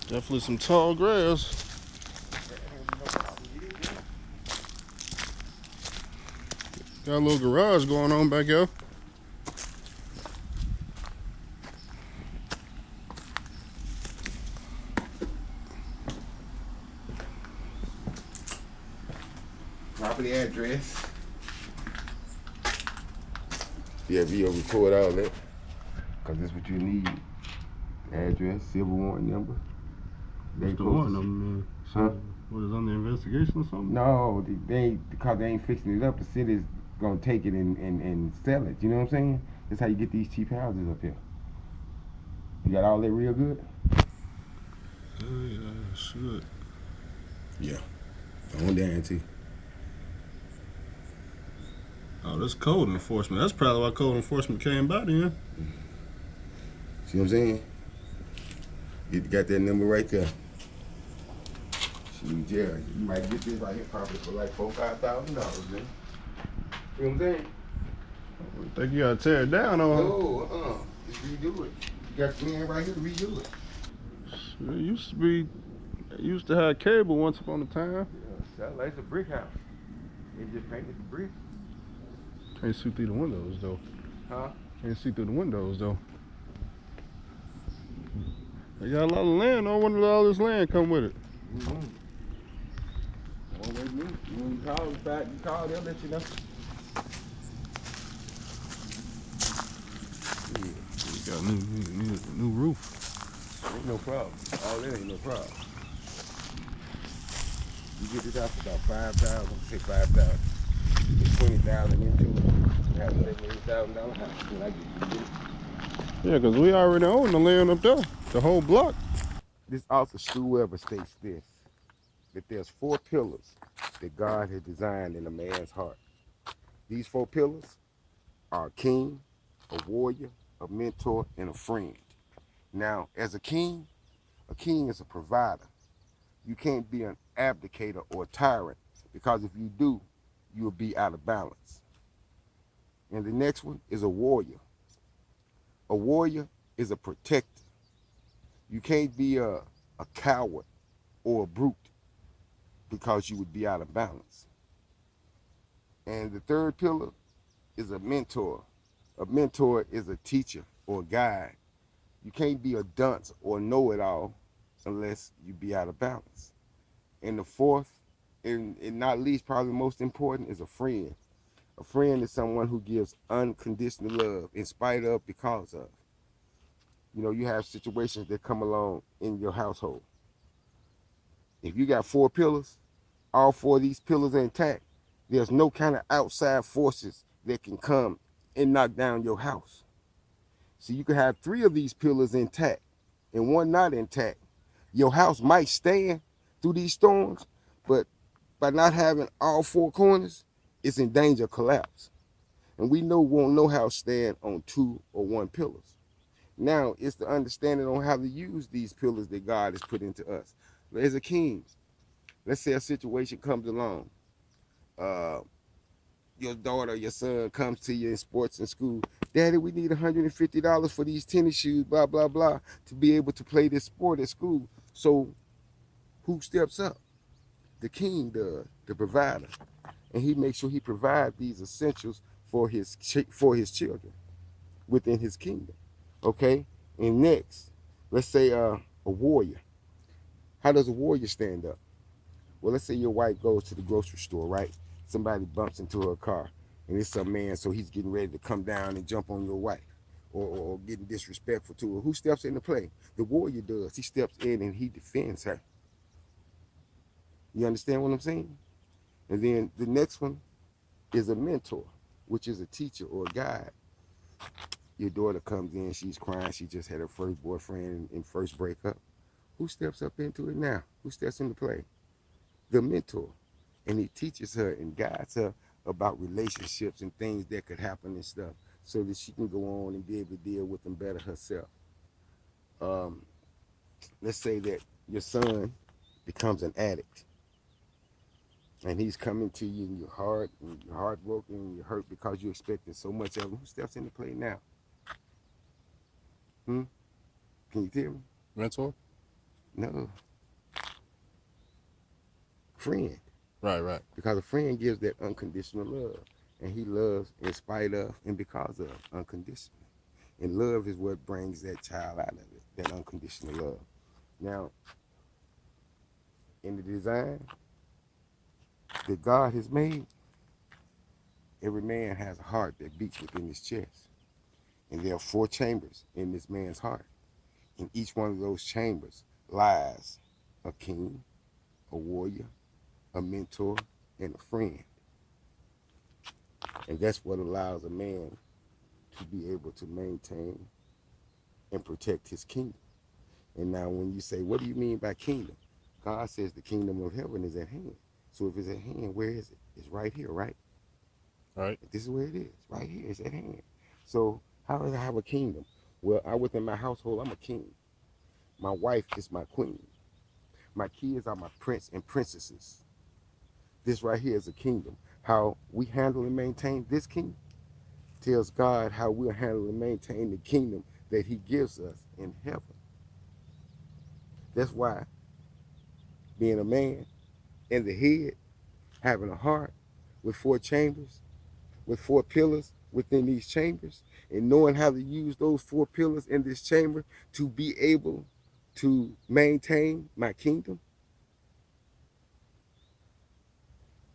Definitely some tall grass. Got a little garage going on back here. Property address. Yeah, you'll record all that. Cause that's what you need. Address, civil warrant number. What's the warrant number, man? Huh? What is under investigation or something? No, because they ain't fixing it up. The city's gonna take it and sell it. You know what I'm saying? That's how you get these cheap houses up here. You got all that real good? Yeah, should. Yeah. Don't guarantee. Oh, that's code enforcement. That's probably why code enforcement came by then. See what I'm saying? You got that number right there. Shoot, yeah, you might get this right here probably for like $4,000-$5,000, man. See what I'm saying? I think you gotta tear it down on. No, just redo it. You got the man right here to redo it. It used to have cable once upon a time. Yeah, sounds like it's a brick house. They just painted the brick. Can't see through the windows though. Huh? Can't see through the windows though. They got a lot of land. I wonder if all this land come with it. Always me. When you call, they'll let you know. Yeah, we got a new roof. Ain't no problem. All that ain't no problem. You get this house for about 5,000, say 5,000. Put 20,000 into it. You have a $78,000 house. When I get you. Yeah, because we already own the land up there, the whole block. This author, Stu Weber, states this, that there's 4 pillars that God has designed in a man's heart. These 4 pillars are a king, a warrior, a mentor, and a friend. Now, as a king is a provider. You can't be an abdicator or a tyrant, because if you do, you'll be out of balance. And the next one is a warrior. A warrior is a protector. You can't be a coward or a brute, because you would be out of balance. And the third pillar is a mentor. A mentor is a teacher or a guide. You can't be a dunce or know-it-all unless you be out of balance. And the fourth, and not least, probably most important, is a friend. A friend is someone who gives unconditional love in spite of, because of. You know, you have situations that come along in your household. If you got 4 pillars, all 4 of these pillars are intact, there's no kind of outside forces that can come and knock down your house. So you can have 3 of these pillars intact and 1 not intact. Your house might stand through these storms, but by not having all 4 corners, it's in danger of collapse. And we won't know how to stand on 2 or 1 pillars. Now it's the understanding on how to use these pillars that God has put into us. As a king, let's say a situation comes along. Your daughter, your son comes to you in sports and school. Daddy, we need $150 for these tennis shoes, blah, blah, blah, to be able to play this sport at school. So who steps up? The king does, the provider. And he makes sure he provides these essentials for his children within his kingdom. Okay? And next, let's say a warrior. How does a warrior stand up? Well, let's say your wife goes to the grocery store, right? Somebody bumps into her car, and it's some man, so he's getting ready to come down and jump on your wife, or getting disrespectful to her. Who steps into play? The warrior does. He steps in and he defends her. You understand what I'm saying? And then the next one is a mentor, which is a teacher or a guide. Your daughter comes in, she's crying, she just had her first boyfriend and first breakup. Who steps up into it now? Who steps into play? The mentor. And he teaches her and guides her about relationships and things that could happen and stuff, so that she can go on and be able to deal with them better herself. Let's say that your son becomes an addict, and he's coming to you and you're heartbroken and you're hurt because you're expecting so much of him. Who steps into play now? Can you tell me? Mentor? No. Friend. Right. Because a friend gives that unconditional love. And he loves in spite of and because of unconditional. And love is what brings that child out of it, that unconditional love. Now, in the design that God has made, every man has a heart that beats within his chest. And there are 4 chambers in this man's heart. In each one of those chambers lies a king, a warrior, a mentor, and a friend. And that's what allows a man to be able to maintain and protect his kingdom. And now when you say, what do you mean by kingdom? God says the kingdom of heaven is at hand. So if it's at hand, where is it? It's right here, right? Right. This is where it is, right here. It's at hand. So how does I have a kingdom? Well, within my household, I'm a king. My wife is my queen. My kids are my prince and princesses. This right here is a kingdom. How we handle and maintain this kingdom tells God how we'll handle and maintain the kingdom that he gives us in heaven. That's why being a man in the head, having a heart with 4 chambers, with 4 pillars within these chambers, and knowing how to use those 4 pillars in this chamber to be able to maintain my kingdom.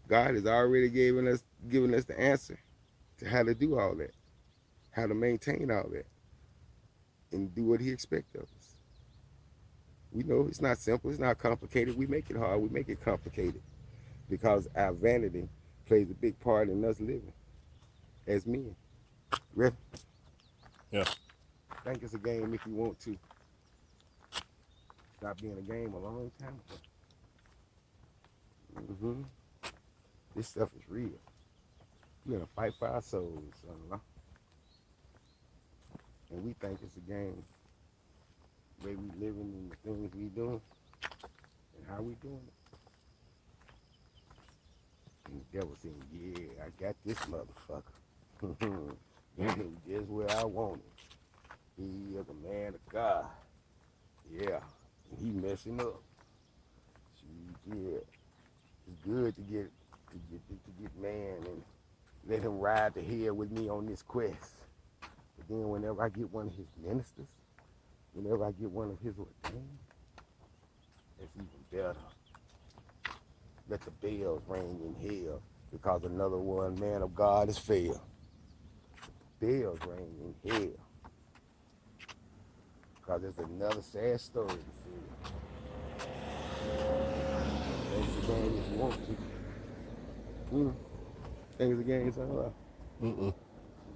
God has already given us the answer to how to do all that, how to maintain all that, and do what he expects of us. We know it's not simple, it's not complicated. We make it hard, we make it complicated because our vanity plays a big part in us living as men. Ready? Yeah. Think it's a game if you want to. Stop being a game a long time ago. This stuff is real. We're gonna fight for our souls, son. And we think it's a game. The way we living and the things we doing and how we doing it. And the devil saying, yeah, I got this motherfucker. Just where I want it. He is a man of God. Yeah. And he messing up. Yeah. It's good to get man and let him ride the hill with me on this quest. But then whenever I get one of his ministers, whenever I get one of his ordained, it's even better. Let the bells ring in hell because another one man of God has failed. Bells ring in hell because there's another sad story to see. Thanks again if you want to. Things again, son.